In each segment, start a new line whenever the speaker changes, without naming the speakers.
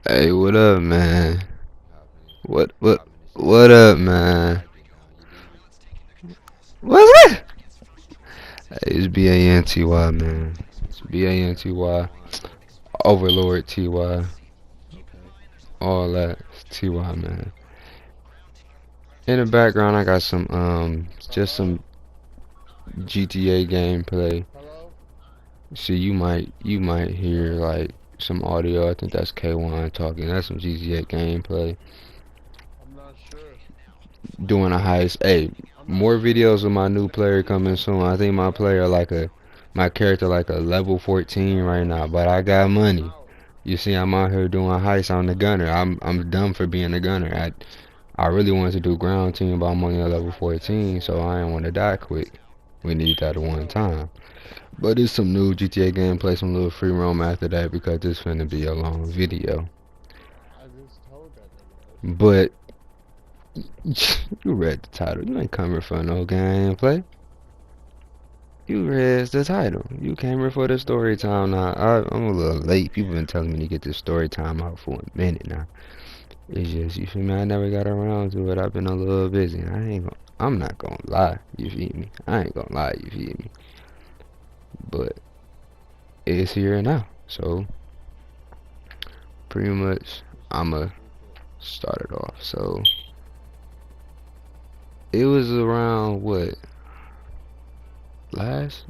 Hey, what up, man? What what what up, man? What's it? Hey, it's BANTY, man. It's BANTY. Overlord TY. All that. It's TY, man. In the background, I got some just some GTA gameplay. See, you might hear like some audio. I think that's K1 talking. That's some GTA gameplay. Doing a heist. Hey, more videos of my new player coming soon. I think my character like a level 14 right now, but I got money. You see, I'm out here doing heists on the gunner. I'm dumb for being a gunner. I really wanted to do ground team, but I'm only a level 14, so I didn't want to die quick. We need that at one time. But it's some new GTA gameplay, some little free roam after that because this finna be a long video. But you read the title. You ain't coming for no gameplay. You read the title. You came here for the story time now. I'm a little late. People been telling me to get this story time out for a minute now. It's just, you feel me? I never got around to it. I've been a little busy. I'm not gonna lie. You feel me? I ain't gonna lie. You feel me? But it's here now. So pretty much, I'ma start it off. So it was around what? Last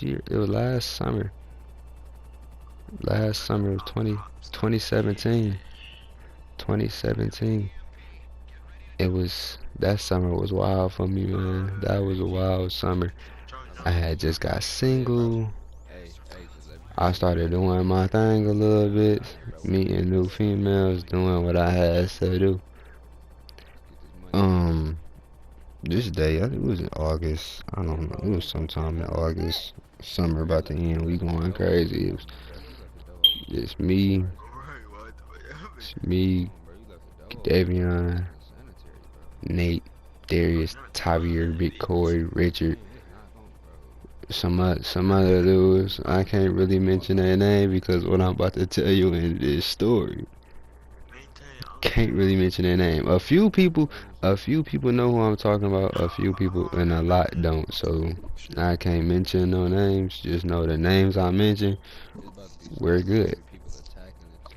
year? It was last summer. Last summer of 2017. 2017. It was that summer was wild for me, man. That was a wild summer. I had just got single. I started doing my thing a little bit, meeting new females, doing what I had to do. Um, this day, I think it was in August. I don't know. It was sometime in August. Summer about to end. We going crazy. It's me, it's me, Davion, Nate, Darius, Javier, Big Corey, Richard, some other dudes. I can't really mention their name because what I'm about to tell you in this story. Can't really mention their name. A few people know who I'm talking about. A few people and a lot don't. So I can't mention no names. Just know the names I mention. We're good.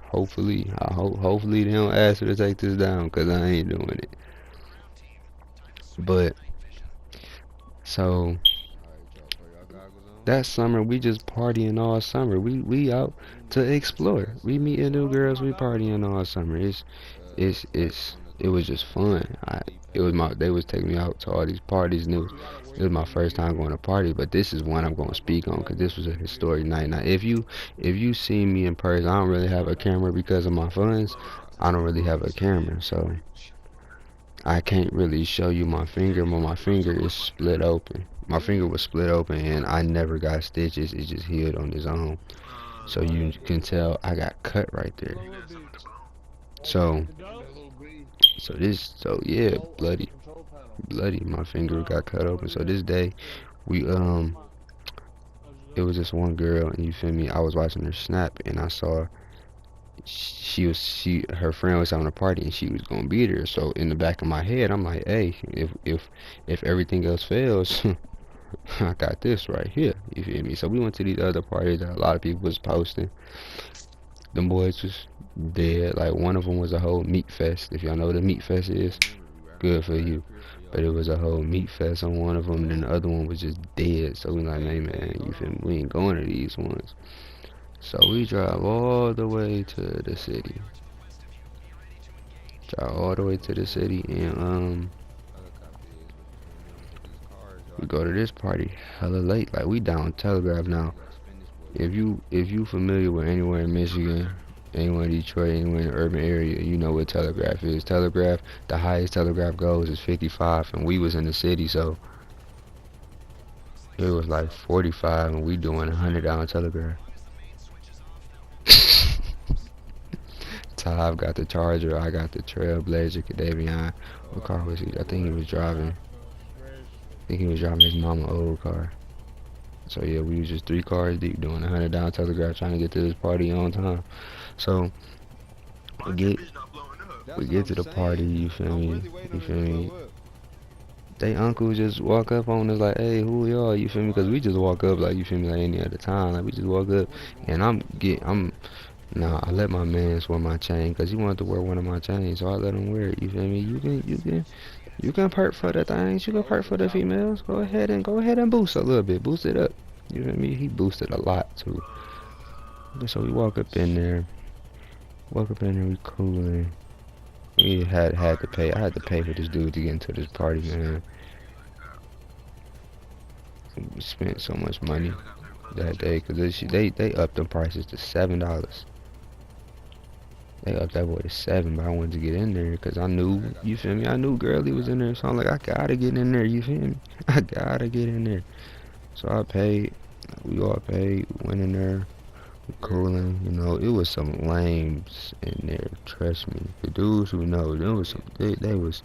Hopefully, hopefully they don't ask me to take this down because I ain't doing it. But so that summer we just partying all summer. We out to explore. We meeting new girls. We partying all summer. It was just fun. They was taking me out to all these parties. And it was my first time going to party. But this is one I'm going to speak on because this was a historic night. Now if you see me in person, I don't really have a camera because of my funds. I don't really have a camera, so I can't really show you my finger, but my finger is split open. My finger was split open and I never got stitches. It just healed on its own. So you can tell I got cut right there. So, so yeah, bloody. My finger got cut open. So this day, we it was just one girl, and you feel me? I was watching her snap, and I saw her friend was having a party and she was gonna be there. So in the back of my head, I'm like, hey, if everything else fails, I got this right here. You feel me? So we went to these other parties that a lot of people was posting. Them boys was dead. Like one of them was a whole meat fest. If y'all know what a meat fest is, good for you. But it was a whole meat fest on one of them, and then the other one was just dead. So we like, hey man, you feel me? We ain't going to these ones. So we drive all the way to the city. Drive all the way to the city, and we go to this party hella late. Like we down Telegraph now. If you familiar with anywhere in Michigan, anywhere in Detroit, anywhere in the urban area, you know what Telegraph is. Telegraph, the highest Telegraph goes is 55, and we was in the city, so it was like 45, and we doing 100 down Telegraph. Tav got the Charger, I got the Trailblazer, Cadavion. What car was he? I think he was driving. I think he was driving his mama old car. So yeah, we was just 3 cars deep doing 100 down Telegraph trying to get to this party on time. So We get we get to the party, you feel me? You feel me? They uncle just walk up on us like, hey, who y'all? You feel me? Because we just walk up like, you feel me, like any other time. Like, we just walk up, and nah, I let my man wear my chain because he wanted to wear one of my chains, so I let him wear it. You feel me? You can perk for the things. You can perk for the females. Go ahead and boost a little bit. Boost it up. You feel me? He boosted a lot too. So we walk up in there. We cooling. We had to pay. I had to pay for this dude to get into this party, man. We spent so much money that day because they upped the prices to $7. They upped that boy to 7, but I wanted to get in there because I knew, you feel me? I knew Girlie was in there, so I'm like, I gotta get in there, you feel me? I gotta get in there. So I paid. We all paid. Went in there. Cooling, you know, it was some lames in there. Trust me, the dudes who know, there was they was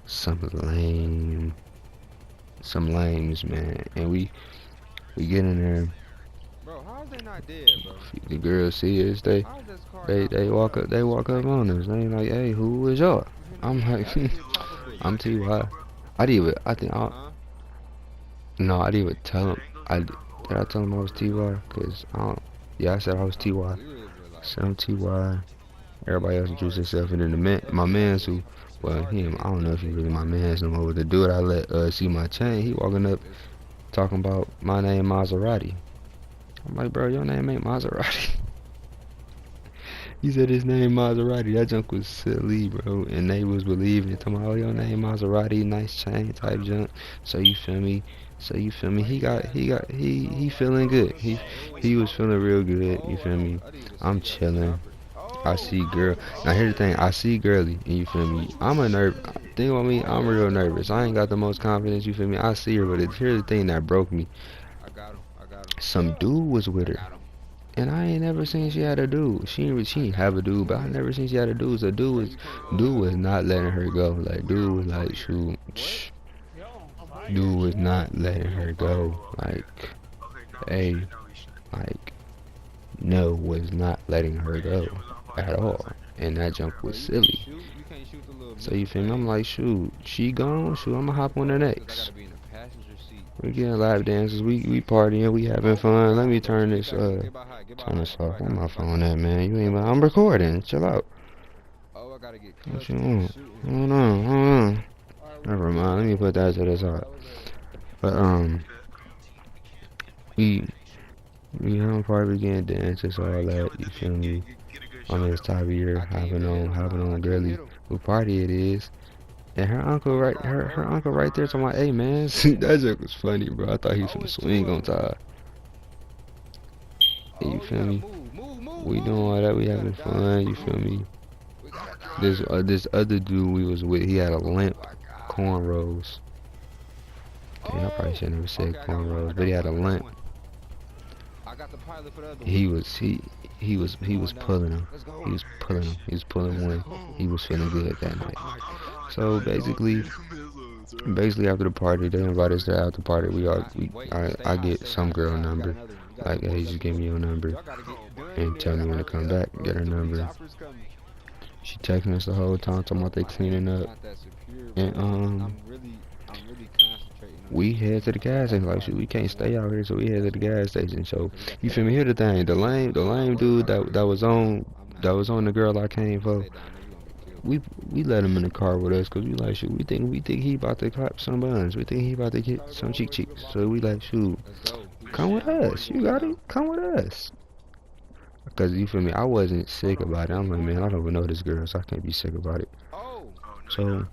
some lames, man. And we get in there.
Bro, how is they not dead, bro?
The girls see us, they walk up on us. They like, hey, who is y'all? I'm like, I'm TY. No, I didn't even tell him. Did I tell him I was TY? Cause I don't. Yeah, I said I was TY. So I'm TY. Everybody else introduced themselves, and then my man's who, well, him, I don't know if he really my man's no more, but the dude I let see my chain, he walking up talking about my name Maserati. I'm like, bro, your name ain't Maserati. He said his name Maserati. That junk was silly, bro, and they was believing it. Talking about, oh, your name Maserati, nice chain type junk. So you feel me? He feeling good. He was feeling real good. You feel me? I'm chilling. I see girl. Now here's the thing. I see Girlie, and you feel me? I'm a nerve. Think about me. I'm real nervous. I ain't got the most confidence. You feel me? I see her, but here's the thing that broke me. Some dude was with her, and I ain't never seen she had a dude. She ain't have a dude, but I never seen she had a dude. So dude was not letting her go. Like dude was like, shoot, dude was not letting her go. Like, hey, like, no, was not letting her go at all, and that jump was silly. So you feel me? I'm like, shoot, she gone. Shoot, I'ma hop on the next. We getting lap dances. We partying. We having fun. Let me turn this off. Where my phone at, man? You ain't. I'm recording. Chill out. What you want? Hold on. Never mind. Let me put that to the side. But we having party, we getting dances, all that. You feel me? On this time of year, having on Girlie, who party it is, and her uncle right there talking about, hey man, that joke was funny, bro. I thought he was finna swing on Ty. You feel me? We doing all that, we having fun. You feel me? This other dude we was with, he had a limp, cornrows. Dang, I probably shouldn't have said cornrows, but he had a limp. He was pulling him. He was pulling one. He was feeling good that night. So basically after the party, they invite us to the after party. I get some girl number. Like, hey, just give me your number and tell me when to come back. Get her number. She texting us the whole time, talking about they cleaning up. And we head to the gas station. Like, shoot, we can't stay out here, so we head to the gas station. So you feel me? Here's the thing: the lame dude that was on the girl I came for. We let him in the car with us because we like, shoot, we think he about to clap some buns. We think he about to get some cheeks. So we like, shoot, come with us. You got it. Come with us. Because you feel me? I wasn't sick about it. I'm like, man, I don't even know this girl, so I can't be sick about it. So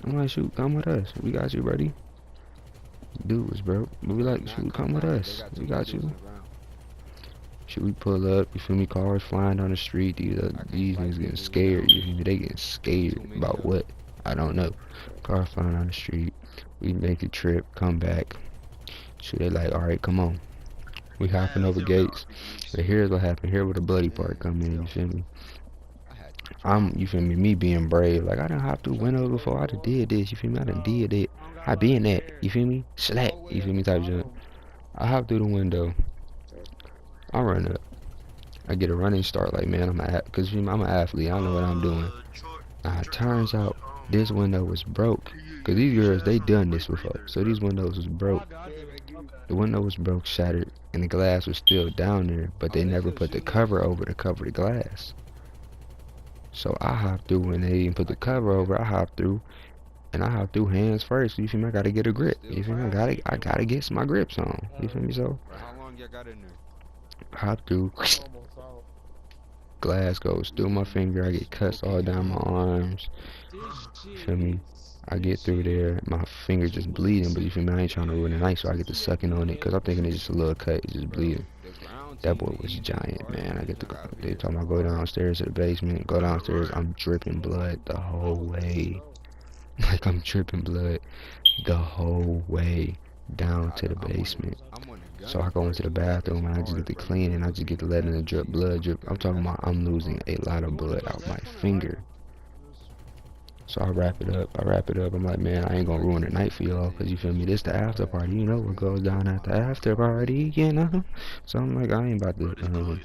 I'm like, shoot, come with us. We got you, buddy. Dude was broke, but we like, shoot, come with us. We got you. Should we pull up? You feel me? Cars flying down the street. These niggas getting scared. You feel me? They getting scared about what? I don't know. Car flying down the street. We make the trip, come back. So they like, all right, come on. We hopping over gates. But here's what happened. Here where the bloody part come in. You feel me? You feel me? Me being brave. Like I done hopped through windows before. I done did this. You feel me? I done did it. I been that. You feel me? Slap. You feel me? Type jump. I hop through the window. I run up. I get a running start like, man, cause I'm an athlete. I know what I'm doing. Now it turns out this window was broke. Cause these girls, they done this before. So these windows was broke. The window was broke, shattered, and the glass was still down there, but they never put the cover over to cover the glass. So I hopped through when they didn't put the cover over. I hopped through, and I hopped through hands first. You feel me? I gotta get a grip. You feel me? I gotta get my grips on. You feel me? So
How long y'all got in there?
I hopped through. Glass goes through my finger. I get cuts all down my arms. You feel me? I get through there. My finger just bleeding, but you feel me? I ain't trying to ruin the night, so I get to sucking on it, cause I'm thinking it's just a little cut. It's just bleeding. That boy was giant, man. I get to go. They told me I go downstairs to the basement. Go downstairs. I'm dripping blood the whole way. Like I'm dripping blood the whole way down to the basement. So I go into the bathroom and I just get to clean and I just get to letting the blood drip. I'm talking about I'm losing a lot of blood out my finger. So I wrap it up. I'm like, man, I ain't gonna ruin the night for y'all, cause you feel me? This the after party. You know what goes down at the after party, you know? So I'm like, I ain't about to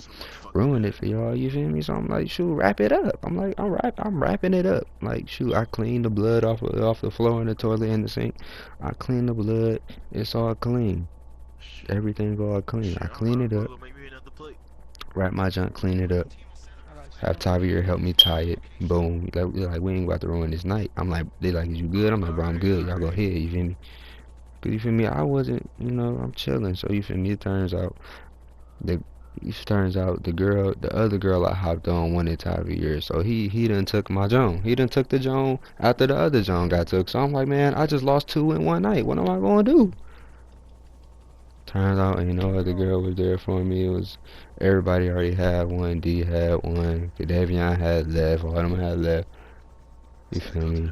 ruin it for y'all. You feel me? So I'm like, shoot, wrap it up. I'm like, I'm wrapping it up. Like, shoot, I clean the blood off the floor in the toilet and the sink. I clean the blood. It's all clean. Everything all clean. I clean it up. Wrap my junk, clean it up. Have Tavier help me tie it. Boom. Like, we ain't about to ruin this night. I'm like, they like, is you good? I'm like, bro, I'm good. Y'all go ahead. You feel me? Cause you feel me? I wasn't, you know, I'm chilling. So you feel me? It turns out the other girl I hopped on wanted Tavier. So he done took my Joan. He done took the Joan after the other Joan got took. So I'm like, man, I just lost 2 in one night. What am I gonna do? Turns out ain't no other girl was there for me. It was everybody already had one. D had one. Davion had left. All of them had left. You feel me?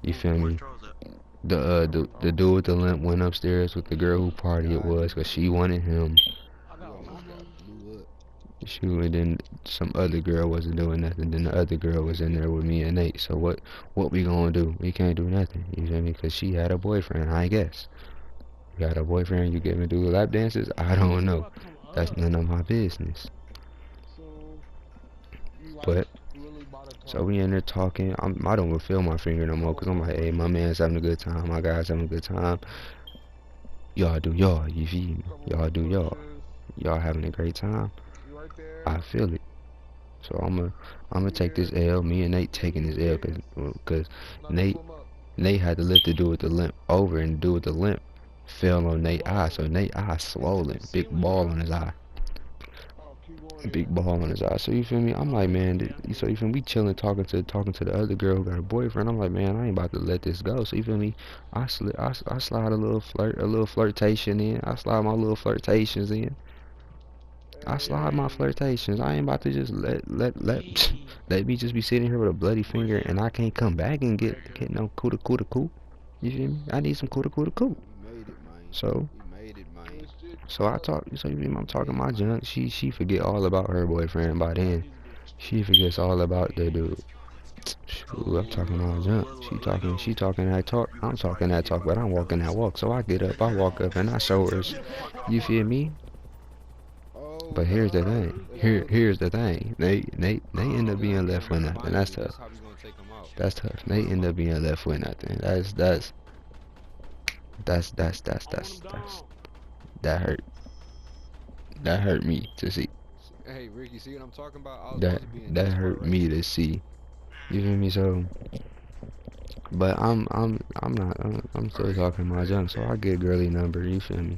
You feel me? The dude with the limp went upstairs with the girl who party it was, cause she wanted him. And then some other girl wasn't doing nothing. Then the other girl was in there with me and Nate. So what we gonna do? We can't do nothing. You feel me? Cause she had a boyfriend, I guess. You got a boyfriend, you get me do lap dances? I don't know. That's none of my business. But, so we in there talking. I don't even feel my finger no more, because I'm like, hey, my man's having a good time. My guy's having a good time. Y'all do y'all, you feel me? Y'all do y'all. Y'all having a great time. I feel it. So I'm gonna take this L. Me and Nate taking this L, because Nate had to lift the dude with the limp over, and the dude with the limp fell on Nate's eye, so Nate's eye swollen, big ball on his eye. Big ball on his eye. So you feel me? I'm like, man, so you feel me? We chilling, talking to the other girl who got a boyfriend. I'm like, man, I ain't about to let this go. So you feel me? I slide a little flirtation in. I slide my little flirtations in. I slide my flirtations. I ain't about to just let me just be sitting here with a bloody finger and I can't come back and get no coo. You feel me? I need some coo. So I talk. So you mean I'm talking my junk? She forget all about her boyfriend by then. She forgets all about the dude. Shoot, I'm talking my junk. She talking that talk. I'm talking that talk, but I'm walking that walk. So I get up, I walk up, and I show her. You feel me? But here's the thing. Here's the thing. They end up being left with nothing. That's tough. That's tough. They end up being left with nothing. That hurt. That hurt me to see.
Hey Ricky, see what I'm talking about?
That hurt me to see. You feel me? So, but I'm still talking my junk. So I get girly number. You feel me?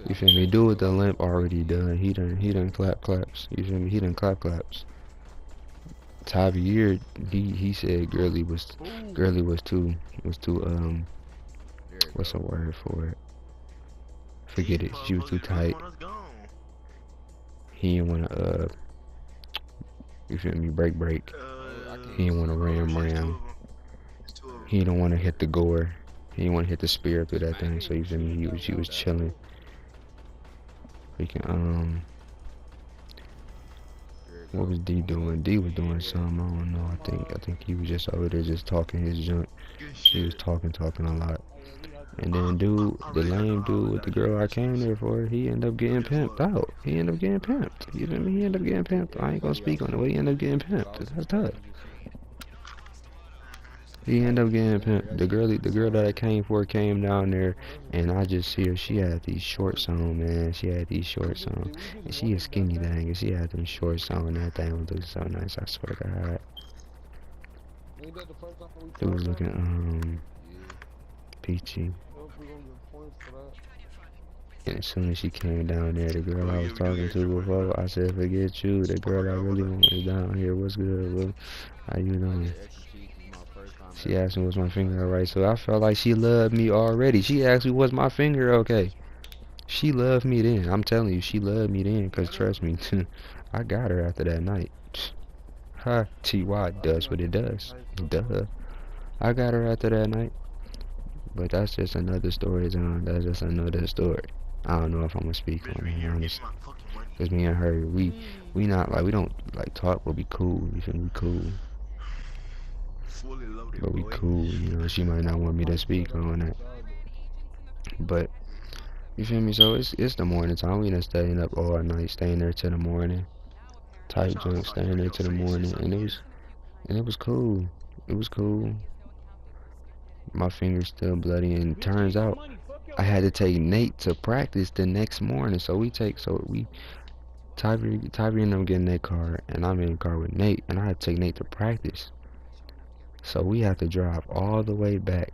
You feel me? Dude with the limp already done. He done claps. You feel me? He done claps. Javier, he said girly was too what's the word for it? Forget it. She was too tight. He didn't wanna you feel me, break. He didn't wanna ram. He didn't wanna hit the gore. He didn't wanna hit the spear through that thing, so you feel me, he was chilling. Freaking what was D doing? D was doing something, I don't know. I think he was just over there just talking his junk. He was talking a lot. And then the lame dude with the girl I came there for, he ended up getting pimped out. He ended up getting pimped. You feel me? He ended up getting pimped. I ain't gonna speak on it, but he ended up getting pimped. That's tough. He ended up getting pimped. The girl that I came for came down there, and I just see her. She had these shorts on, man. She had these shorts on, and she a skinny thing, and she had them shorts on. And that thing was looking so nice. I swear to God, it was looking peachy. And as soon as she came down there, the girl I was talking to before, I said, forget you. The girl I really want is down here. What's good, bro? How you doing? She asked me, was my finger alright? So I felt like she loved me already. She asked me, was my finger okay? She loved me then. I'm telling you, she loved me then. Because trust me, I got her after that night. Ha, TY does what it does. Duh. I got her after that night. But that's just another story, John. That's just another story. I don't know if I'm gonna speak on it, honestly. Cause me and her, we not like, we don't like talk, but we cool. You feel me? We cool. But we cool, you know. She might not want me to speak on that. But you feel me? So it's the morning time. We done staying up all night, staying there till the morning. Type junk, staying there till the morning, and it was cool. It was cool. My finger's still bloody, and it turns out I had to take Nate to practice the next morning. So we Tyree ended up getting that car, and I'm in the car with Nate, and I had to take Nate to practice. So we have to drive all the way back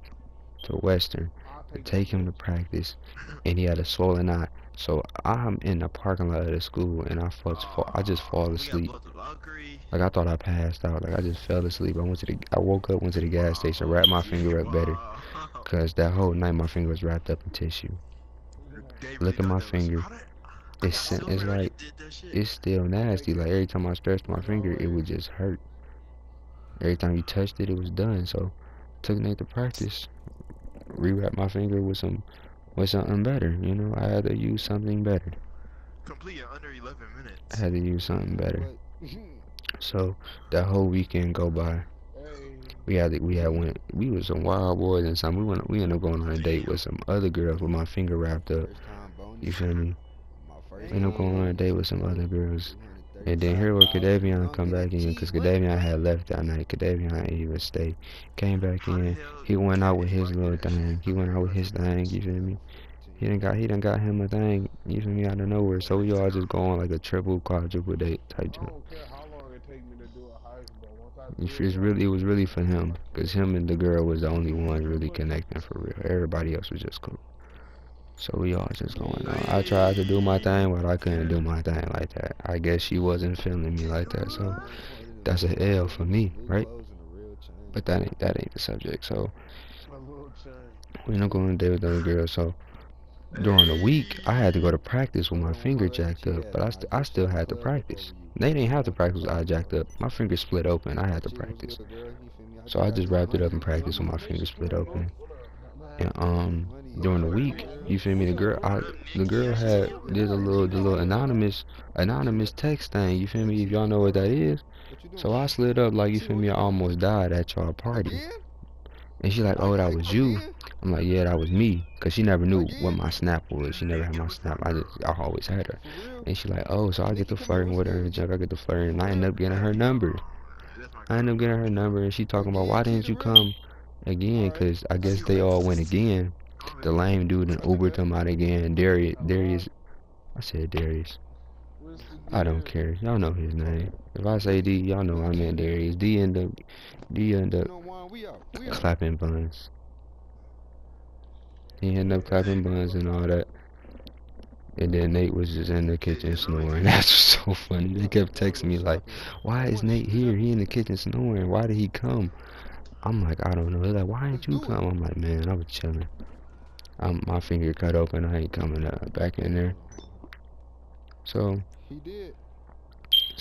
to Western to take him to practice, and he had a swollen eye. So I'm in the parking lot of the school, and I just fall asleep. Like I thought I passed out. Like I just fell asleep. I woke up, went to the gas station, wrapped my finger up better, cause that whole night my finger was wrapped up in tissue. Look at my finger. It's like it's still nasty. Like every time I stretched my finger, it would just hurt. Every time you touched it, it was done. So took Nate to practice, rewrapped my finger with something better. You know, I had to use something better.
Complete in under 11 minutes.
I had to use something better. So that whole weekend go by. We was some wild boys and something. We ended up going on a date with some other girls with my finger wrapped up. You feel me? We ended up going on a date with some other girls. And then here where Kadavion come back in, because Kadavion had left that night. Kadavion ain't even stay. Came back in. He went out with his little thing. He went out with his thing, you feel me? He done got him a thing, you feel me, out of nowhere. So we all just go on like a triple, quadruple date type jump. It was really for him, because him and the girl was the only ones really connecting for real. Everybody else was just cool. So we all just going on. I tried to do my thing, but I couldn't do my thing like that. I guess she wasn't feeling me like that, so that's an L for me, right? But that ain't the subject. So we ended up going on a date with the other girl. So during the week, I had to go to practice with my finger jacked up, but I still had to practice. They didn't have to practice with I jacked up. My finger split open. I had to practice. So I just wrapped it up and practiced with my finger split open. And during the week, you feel me, the girl had did the little anonymous text thing, you feel me, if y'all know what that is. So I slid up like, you feel me, I almost died at y'all party. And she like, oh, that was you. I'm like, yeah, that was me, cause she never knew what my snap was. She never had my snap. I always had her. And she like, oh, so I get to flirting with her and junk. I get to flirting, and I end up getting her number. And she talking about, why didn't you come again? Cause I guess they all went again. The lame dude and Ubered them out again. Darius. I said Darius. I don't care. Y'all know his name. If I say D, y'all know I meant Darius. D end up clapping buns. He ended up clapping buns and all that. And then Nate was just in the kitchen snoring. That's so funny. They kept texting me like, why is Nate here? He in the kitchen snoring. Why did he come? I'm like, I don't know. They're like, why didn't you come? I'm like, man, I was chilling. My finger cut open. I ain't coming back in there. So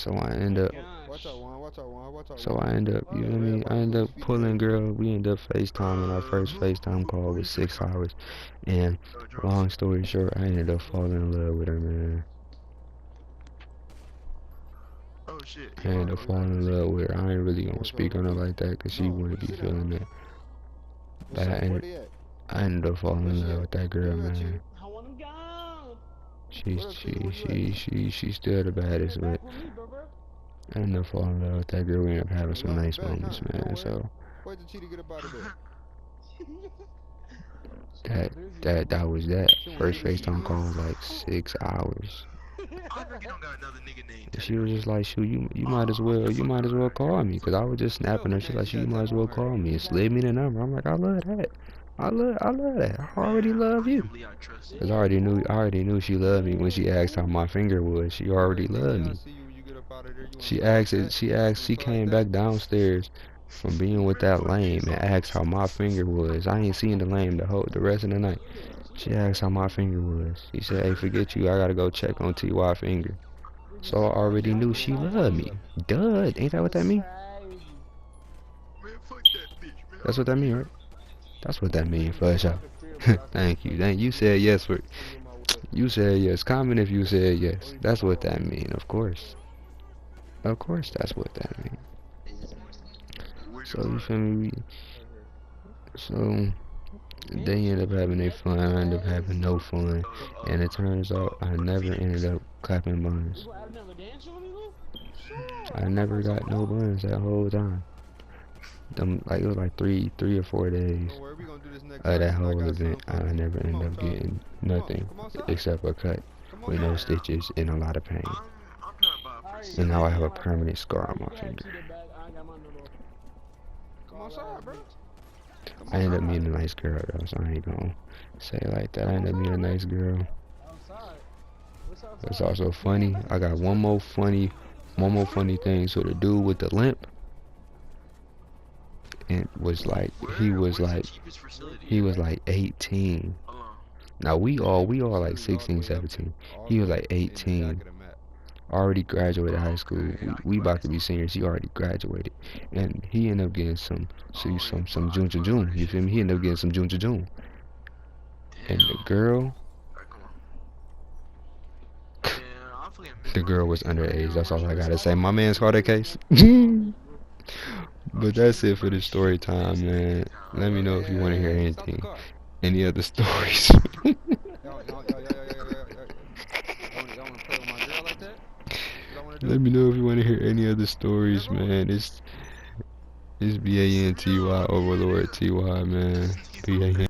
I end up. So I end up, you know what I mean? I end up pulling girl. We end up FaceTiming. Our first FaceTime call was 6 hours. And long story short, I ended up falling in love with her, man. I ended up falling in love with her. I ain't really gonna speak on her like that, cause she wouldn't be feeling that. But I ended up falling in love with that girl,
What about
man.
you?
I want him gone.
She's
What up, T? Where you at?
she's still the baddest, but
Back with me, bro.
I ended up falling in love with that girl. We ended up having some
Y'all
nice
back, huh?
moments,
Don't
man.
worry.
So
Wait till Cheetah get up out of there.
that was that.
She wanna
First
do this
FaceTime
shit.
call was like 6 hours.
I really don't got another nigga named
And
Teddy.
she was just like, shoot, you might as well call me, cause I was just snapping her. She's like, shoot, you might as well call me, and slid me the number. I'm like, I love that. I love that. I already love you.
I trust.
Cause I already knew she loved me when she asked how my finger was. She already loved
I
me.
see you when you get up out of there. You wanna
She
play like
asked
that?
it. She
You
asked.
wanna
She
play like
came
that?
back downstairs from being with that lame and asked how my finger was. I ain't seen the lame the rest of the night. She asked how my finger was. She said, "Hey, forget you. I gotta go check on Ty finger." So I already knew she loved me. Duh, ain't that what that mean?
Man, fuck that bitch, man.
That's what that mean, right? That's what that mean, for sure. Thank you. You said yes for. You said yes. Comment if you said yes. That's what that mean. Of course. Of course, that's what that mean.
Where's
So
your
you
car?
feel me? So they end up having their fun. I end up having no fun, and it turns out I never ended up clapping buns. I never got no buns that whole time. It was like three or 4 days
Don't worry, we gonna do this next
of
time.
that
I
whole
got
event.
something
I
for you.
never
Come
ended
on,
up
child.
getting
Come on,
nothing
come outside.
except a cut
Come on
with no
down.
stitches and a lot of pain.
I'm trying to buy a
And now I have a
facility.
permanent scar on my finger.
Come outside, bro. Come
I ended up
outside.
meeting a nice girl though, so I ain't gonna say it like that. I ended up meeting a nice girl. It's also funny. I got one more funny thing. So the dude with the limp, and was like, he was
Where's the
like,
cheapest facility?
he was like 18.
Hold on.
Now we all like
Literally all the
16,
way up
17.
all
He
the
was
way
like
in the back
18.
of the map.
Already graduated high school.
Okay,
We about to be seniors. He already graduated, and he ended up getting some June to June. You feel me? He ended up getting some June to June. And the girl,
Alright, come on. Yeah, I fucking miss
the
my
girl was
face.
underage. That's all I gotta say. My man's caught that case. But that's it for the story time, man. Let me know if you want to hear
Stop the
anything,
car.
any other stories.
Y'all wanna play with my girl like that? Y'all wanna do
Let
it?
me know if you want to hear any other stories, man. It's BANTY Overlord TY, man. BAN.